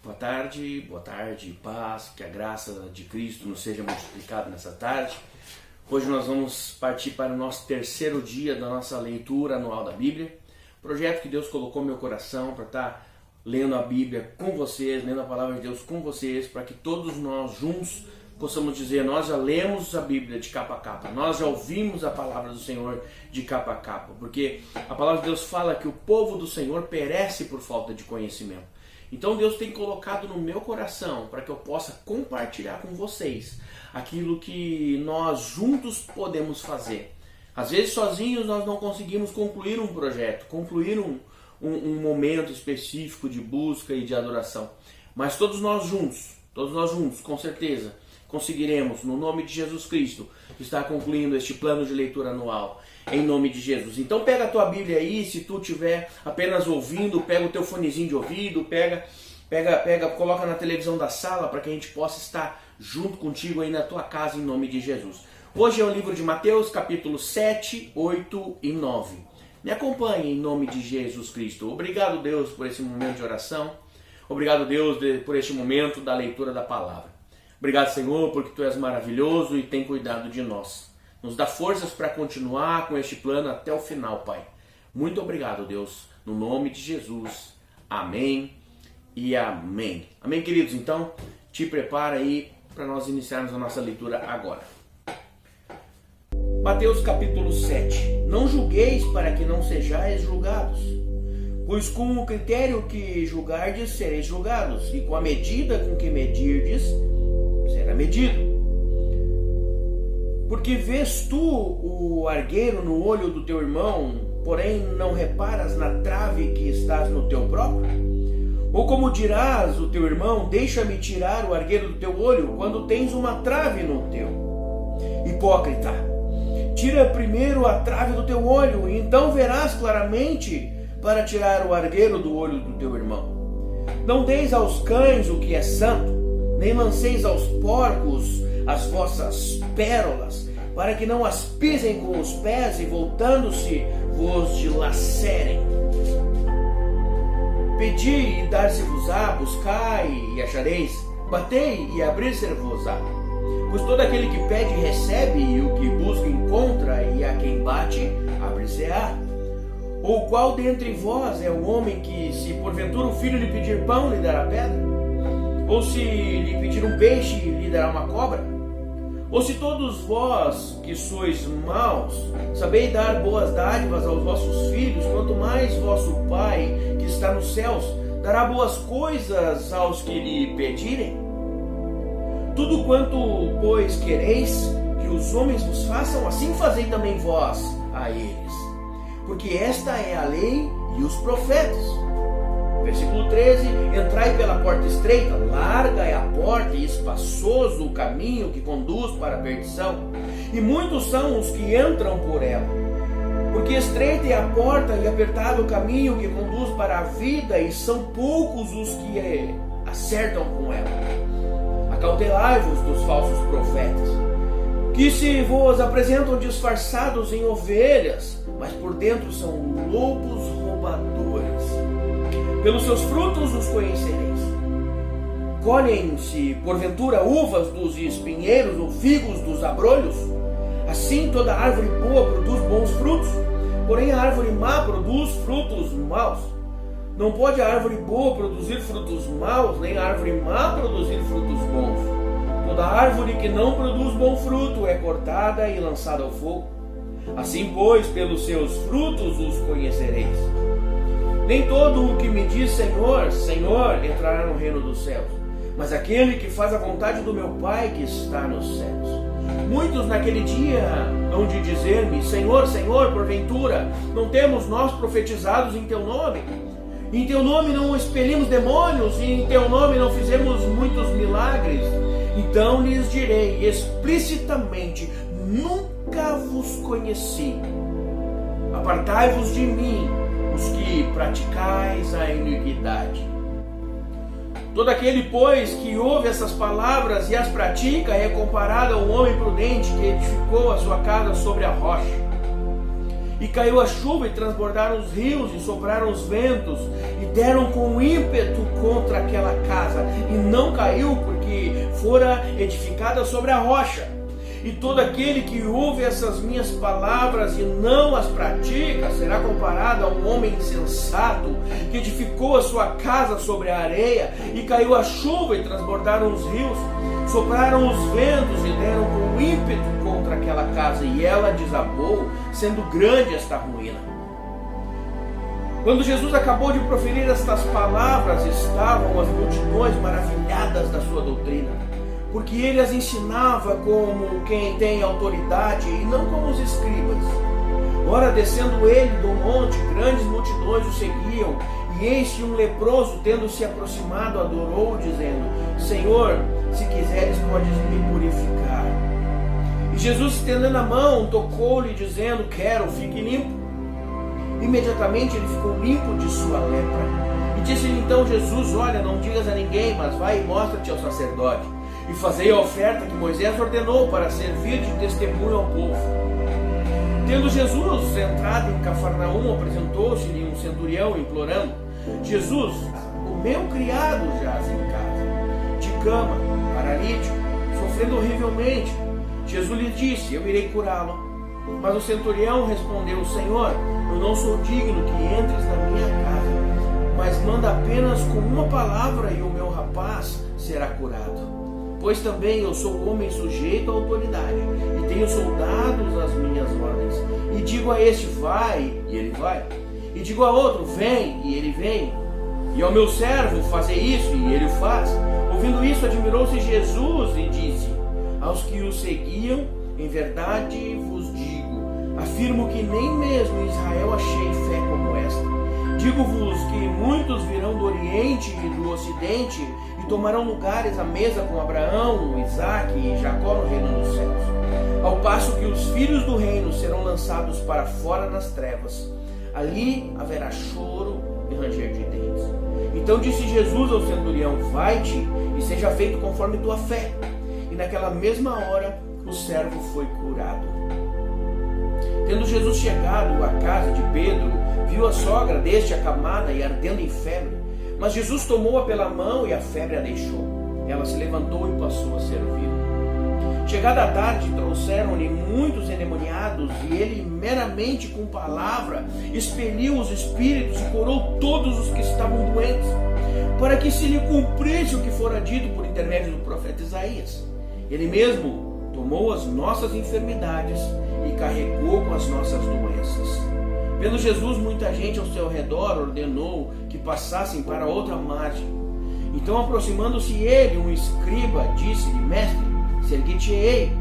Boa tarde, paz, que a graça de Cristo nos seja multiplicada nessa tarde. Hoje nós vamos partir para o nosso terceiro dia da nossa leitura anual da Bíblia. Projeto que Deus colocou no meu coração para estar lendo a Bíblia com vocês, lendo a palavra de Deus com vocês, para que todos nós juntos possamos dizer, nós já lemos a Bíblia de capa a capa, nós já ouvimos a palavra do Senhor de capa a capa, porque a palavra de Deus fala que o povo do Senhor perece por falta de conhecimento. Então Deus tem colocado no meu coração para que eu possa compartilhar com vocês aquilo que nós juntos podemos fazer. Às vezes sozinhos nós não conseguimos concluir um projeto, concluir um momento específico de busca e de adoração. Mas todos nós juntos, com certeza, conseguiremos, no nome de Jesus Cristo, estar concluindo este plano de leitura anual, em nome de Jesus. Então pega a tua Bíblia aí, se tu estiver apenas ouvindo, pega o teu fonezinho de ouvido, coloca na televisão da sala para que a gente possa estar junto contigo aí na tua casa, em nome de Jesus. Hoje é o livro de Mateus, capítulo 7, 8 e 9. Me acompanhe em nome de Jesus Cristo. Obrigado, Deus, por esse momento de oração. Obrigado, Deus, por este momento da leitura da palavra. Obrigado, Senhor, porque Tu és maravilhoso e tem cuidado de nós. Nos dá forças para continuar com este plano até o final, Pai. Muito obrigado, Deus, no nome de Jesus. Amém e amém. Amém, queridos? Então, te prepara aí para nós iniciarmos a nossa leitura agora. Mateus capítulo 7. Não julgueis para que não sejais julgados, pois com o critério que julgardes sereis julgados, e com a medida com que medirdes será medido. Porque vês tu o argueiro no olho do teu irmão, porém não reparas na trave que estás no teu próprio? Ou como dirás o teu irmão, deixa-me tirar o argueiro do teu olho, quando tens uma trave no teu? Hipócrita, tira primeiro a trave do teu olho, e então verás claramente para tirar o argueiro do olho do teu irmão. Não deis aos cães o que é santo, nem lanceis aos porcos as vossas pérolas, para que não as pisem com os pés e voltando-se vos dilacerem. Pedi e dar-se-vos-á, buscai e achareis, batei e abrir-se-vos-á. Pois todo aquele que pede recebe, e o que busca encontra, e a quem bate abrir-se-á. Ou qual dentre vós é o homem que, se porventura o filho lhe pedir pão, lhe dará pedra? Ou se lhe pedir um peixe, lhe dará uma cobra? Ou se todos vós, que sois maus, sabeis dar boas dádivas aos vossos filhos, quanto mais vosso Pai, que está nos céus, dará boas coisas aos que lhe pedirem? Tudo quanto, pois, quereis que os homens vos façam, assim fazei também vós a eles. Porque esta é a lei e os profetas. Versículo 13, entrai pela porta estreita, larga é a porta e espaçoso o caminho que conduz para a perdição, e muitos são os que entram por ela. Porque estreita é a porta e apertado o caminho que conduz para a vida, e são poucos os que acertam com ela. Acautelai-vos dos falsos profetas, que se vos apresentam disfarçados em ovelhas, mas por dentro são lobos roubadores. Pelos seus frutos os conhecereis. Colhem-se, porventura, uvas dos espinheiros ou figos dos abrolhos? Assim toda árvore boa produz bons frutos, porém a árvore má produz frutos maus. Não pode a árvore boa produzir frutos maus, nem a árvore má produzir frutos bons. Toda árvore que não produz bom fruto é cortada e lançada ao fogo. Assim, pois, pelos seus frutos os conhecereis. Nem todo o que me diz Senhor, Senhor, entrará no reino dos céus, mas aquele que faz a vontade do meu Pai que está nos céus. Muitos naquele dia hão de dizer-me, Senhor, Senhor, porventura, não temos nós profetizados em Teu nome? Em Teu nome não expelimos demônios, e em Teu nome não fizemos muitos milagres? Então lhes direi explicitamente, nunca vos conheci. Apartai-vos de mim, os que praticais a iniquidade. Todo aquele, pois, que ouve essas palavras e as pratica é comparado a um homem prudente que edificou a sua casa sobre a rocha. E caiu a chuva, e transbordaram os rios, e sopraram os ventos, e deram com ímpeto contra aquela casa, e não caiu, porque fora edificada sobre a rocha. E todo aquele que ouve essas minhas palavras e não as pratica, será comparado a um homem insensato, que edificou a sua casa sobre a areia, e caiu a chuva, e transbordaram os rios, sopraram os ventos, e deram com ímpeto contra aquela casa, e ela desabou, sendo grande esta ruína. Quando Jesus acabou de proferir estas palavras, estavam as multidões maravilhadas da sua doutrina, porque ele as ensinava como quem tem autoridade e não como os escribas. Ora, descendo ele do monte, grandes multidões o seguiam, e eis que um leproso, tendo se aproximado, adorou, dizendo: Senhor, se quiseres, podes me purificar. E Jesus, estendendo a mão, tocou-lhe, dizendo: Quero, fique limpo. Imediatamente ele ficou limpo de sua lepra. E disse-lhe então Jesus: Olha, não digas a ninguém, mas vai e mostra-te ao sacerdote, e fazei a oferta que Moisés ordenou para servir de testemunho ao povo. Tendo Jesus entrado em Cafarnaum, apresentou-se-lhe um centurião, implorando: Jesus, o meu criado jaz em casa, de cama, paralítico, sofrendo horrivelmente. Jesus lhe disse: Eu irei curá-lo. Mas o centurião respondeu: Senhor, eu não sou digno que entres na minha casa, mas manda apenas com uma palavra e o meu rapaz será curado. Pois também eu sou homem sujeito à autoridade, e tenho soldados às minhas ordens. E digo a este: vai, e ele vai. E digo a outro: vem, e ele vem. E ao meu servo: fazer isso, e ele o faz. Ouvindo isso, admirou-se Jesus e disse aos que o seguiam: em verdade vos digo, afirmo que nem mesmo em Israel achei fé como esta. Digo-vos que muitos virão do Oriente e do Ocidente e tomarão lugares à mesa com Abraão, Isaque e Jacó no reino dos céus, ao passo que os filhos do reino serão lançados para fora nas trevas. Ali haverá choro e ranger de dentes. Então disse Jesus ao centurião: vai-te e seja feito conforme tua fé. E naquela mesma hora o servo foi curado. Tendo Jesus chegado à casa de Pedro, viu a sogra deste acamada e ardendo em febre. Mas Jesus tomou-a pela mão e a febre a deixou. Ela se levantou e passou a servi-lo. Chegada a tarde, trouxeram-lhe muitos endemoniados, e ele, meramente com palavra, expeliu os espíritos e curou todos os que estavam doentes, para que se lhe cumprisse o que fora dito por intermédio do profeta Isaías. Ele mesmo tomou as nossas enfermidades e carregou com as nossas doenças. Vendo Jesus muita gente ao seu redor, ordenou que passassem para outra margem. Então, aproximando-se ele, um escriba, disse-lhe: Mestre, sergui-te-ei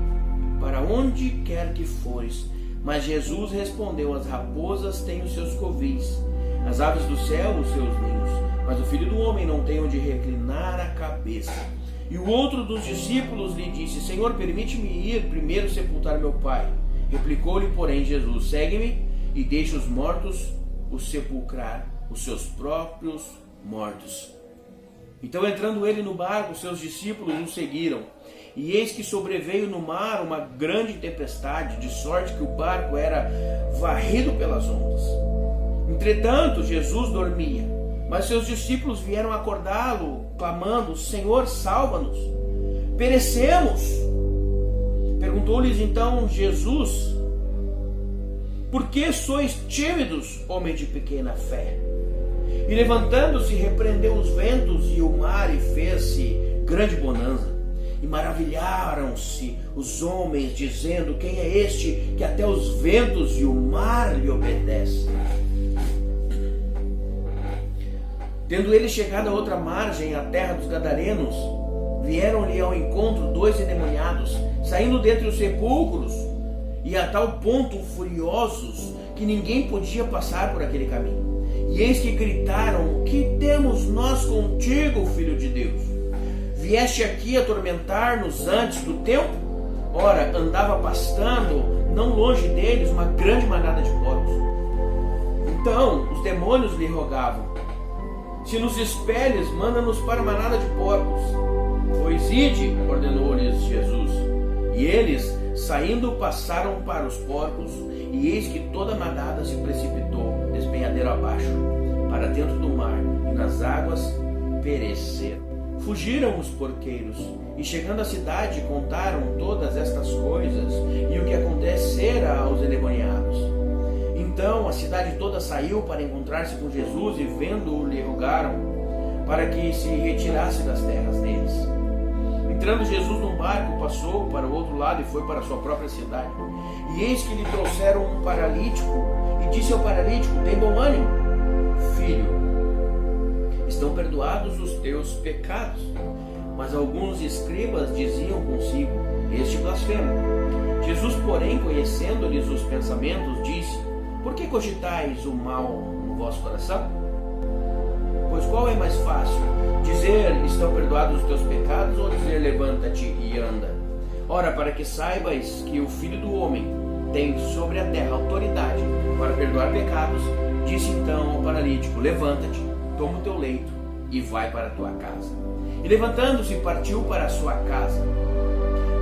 para onde quer que fores. Mas Jesus respondeu: As raposas têm os seus covis, as aves do céu os seus ninhos, mas o Filho do Homem não tem onde reclinar a cabeça. E o outro dos discípulos lhe disse: Senhor, permite-me ir primeiro sepultar meu pai. Replicou-lhe, porém, Jesus: Segue-me e deixe os mortos os sepulcrar os seus próprios mortos. Então, entrando ele no barco, seus discípulos o seguiram. E eis que sobreveio no mar uma grande tempestade, de sorte que o barco era varrido pelas ondas. Entretanto, Jesus dormia. Mas seus discípulos vieram acordá-lo, clamando: Senhor, salva-nos, perecemos. Perguntou-lhes então Jesus: Por que sois tímidos, homem de pequena fé? E levantando-se, repreendeu os ventos e o mar, e fez-se grande bonança. E maravilharam-se os homens, dizendo: Quem é este que até os ventos e o mar lhe obedecem? Tendo ele chegado a outra margem, a terra dos Gadarenos, vieram-lhe ao encontro 2 endemoniados, saindo dentre os sepulcros, e a tal ponto furiosos que ninguém podia passar por aquele caminho. E eis que gritaram: Que temos nós contigo, Filho de Deus? Vieste aqui atormentar-nos antes do tempo? Ora, andava pastando, não longe deles, uma grande manada de porcos. Então os demônios lhe rogavam: Se nos expeles, manda-nos para a manada de porcos. Pois ide, ordenou-lhes Jesus. E eles, saindo, passaram para os porcos, E eis que toda a manada se precipitou, despenhadeiro abaixo, para dentro do mar, e nas águas pereceram. Fugiram os porqueiros, e chegando à cidade contaram todas estas coisas, e o que acontecera aos endemoniados. Então a cidade toda saiu para encontrar-se com Jesus, e vendo-o lhe rogaram para que se retirasse das terras deles. Entrando Jesus num barco, passou para o outro lado e foi para a sua própria cidade. E eis que lhe trouxeram um paralítico, e disse ao paralítico: tem bom ânimo, filho, estão perdoados os teus pecados. Mas alguns escribas diziam consigo: este blasfema. Jesus, porém, conhecendo-lhes os pensamentos, disse: por que cogitais o mal no vosso coração? Pois qual é mais fácil, dizer estão perdoados os teus pecados, ou dizer levanta-te e anda? Ora, para que saibais que o Filho do Homem tem sobre a terra autoridade para perdoar pecados, disse então ao paralítico: levanta-te, toma o teu leito e vai para a tua casa. E levantando-se, partiu para a sua casa.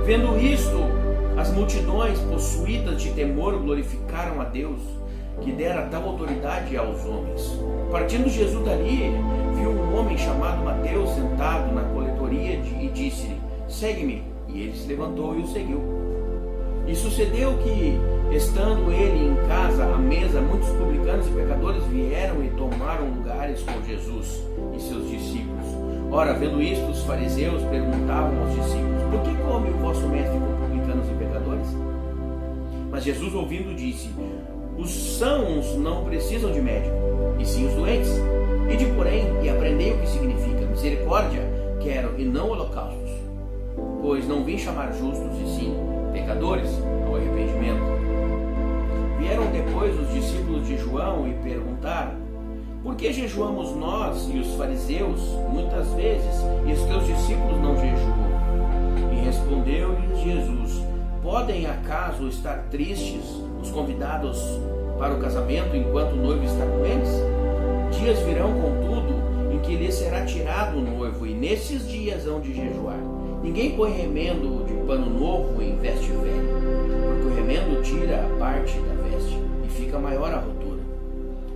Vendo isto, as multidões, possuídas de temor, glorificaram a Deus, que dera tal autoridade aos homens. Partindo Jesus dali, viu um homem chamado Mateus sentado na coletoria e disse-lhe: segue-me. E ele se levantou e o seguiu. E sucedeu que, estando ele em casa à mesa, muitos publicanos e pecadores vieram e tomaram lugares com Jesus e seus discípulos. Ora, vendo isto, os fariseus perguntavam aos discípulos: por que come o vosso mestre com publicanos e pecadores? Mas Jesus, ouvindo, disse: os sãos não precisam de médico, e sim os doentes. Ide, porém, e aprendei o que significa misericórdia quero, e não holocaustos. Pois não vim chamar justos, e sim pecadores ao arrependimento. Vieram depois os discípulos de João e perguntaram: por que jejuamos nós e os fariseus muitas vezes, e os teus discípulos não jejuam? E respondeu-lhes Jesus: podem acaso estar tristes os convidados para o casamento enquanto o noivo está com eles? Dias virão, contudo, em que lhes será tirado o noivo, e nesses dias hão de jejuar. Ninguém põe remendo de pano novo em veste velha, porque o remendo tira a parte da veste, e fica maior a rotura.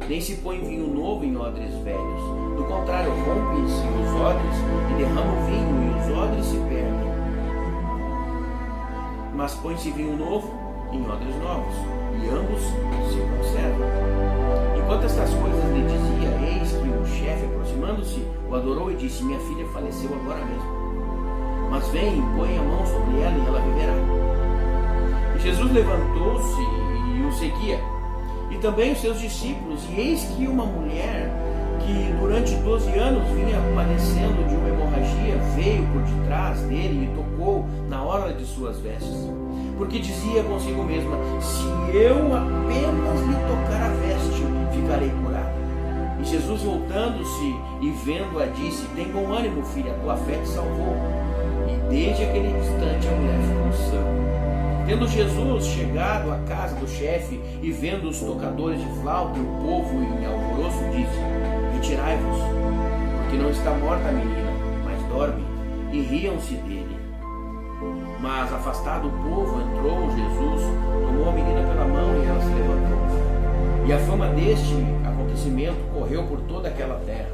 Nem se põe vinho novo em odres velhos, do contrário, rompem-se os odres e derrama o vinho, e os odres se perdem. Mas põe-se vinho novo em odres novos, e ambos se conservam. Enquanto estas coisas lhe dizia, eis que o chefe, aproximando-se, o adorou e disse: minha filha faleceu agora mesmo. Mas vem, põe a mão sobre ela e ela viverá. E Jesus levantou-se e o seguia, e também os seus discípulos. E eis que uma mulher, que durante 12 anos vinha padecendo de uma hemorragia, veio por detrás dele e tocou na orla de suas vestes. Porque dizia consigo mesma: se eu apenas lhe tocar a veste, ficarei curada. E Jesus, voltando-se e vendo-a, disse: tem bom ânimo, filha, a tua fé te salvou. E desde aquele instante a mulher ficou sã. Tendo Jesus chegado à casa do chefe e vendo os tocadores de flauta e o povo em alvoroço, disse: retirai-vos, porque não está morta a menina, mas dorme. E riam-se dele. Mas afastado o povo, entrou Jesus, tomou a menina pela mão e ela se levantou. E a fama deste acontecimento correu por toda aquela terra.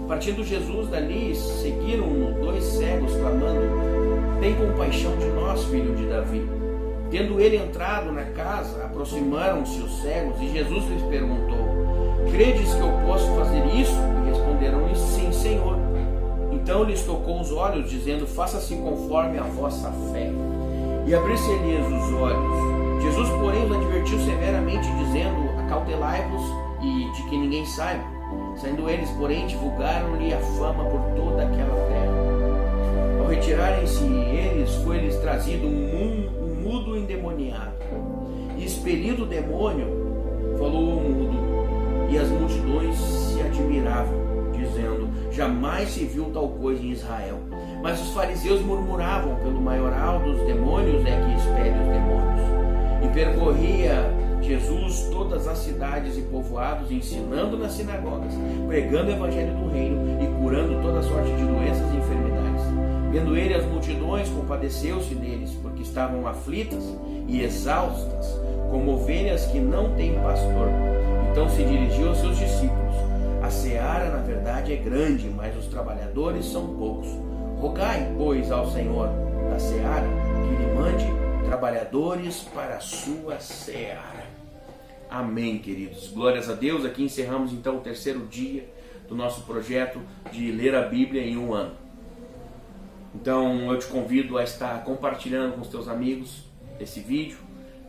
Partindo Jesus dali, seguiram-no 2 cegos, clamando: tem compaixão de nós, filho de Davi. Tendo ele entrado na casa, aproximaram-se os cegos, e Jesus lhes perguntou: credes que eu posso fazer isso? E responderam-lhe: sim, Senhor. Então lhes tocou os olhos, dizendo: faça-se conforme a vossa fé. E abriu-se-lhes os olhos. Jesus, porém, os advertiu severamente, dizendo: acautelai-vos e de que ninguém saiba. Saindo eles, porém, divulgaram-lhe a fama por toda aquela terra. Ao retirarem-se eles, foi-lhes trazido um mudo endemoniado. E expelido o demônio, falou o mudo, e as multidões se admiravam, dizendo: jamais se viu tal coisa em Israel. Mas os fariseus murmuravam: pelo maioral dos demônios é que expele os demônios. E percorria Jesus todas as cidades e povoados, ensinando nas sinagogas, pregando o evangelho do reino e curando toda sorte de doenças e enfermidades. Vendo ele as multidões, compadeceu-se deles, porque estavam aflitas e exaustas, como ovelhas que não têm pastor. Então se dirigiu aos seus discípulos: a seara, na verdade, é grande, mas os trabalhadores são poucos. Rogai, pois, ao Senhor da seara que lhe mande trabalhadores para a sua seara. Amém, queridos. Glórias a Deus. Aqui encerramos então o terceiro dia do nosso projeto de ler a Bíblia em um ano. Então eu te convido a estar compartilhando com os teus amigos esse vídeo.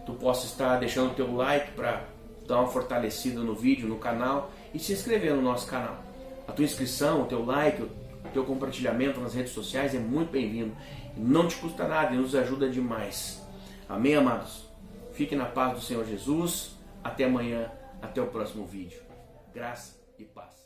Tu possa estar deixando o teu like para dar uma fortalecida no vídeo, no canal, e se inscrever no nosso canal. A tua inscrição, o teu like, o teu compartilhamento nas redes sociais é muito bem-vindo. Não te custa nada e nos ajuda demais. Amém, amados? Fique na paz do Senhor Jesus. Até amanhã, até o próximo vídeo. Graça e paz.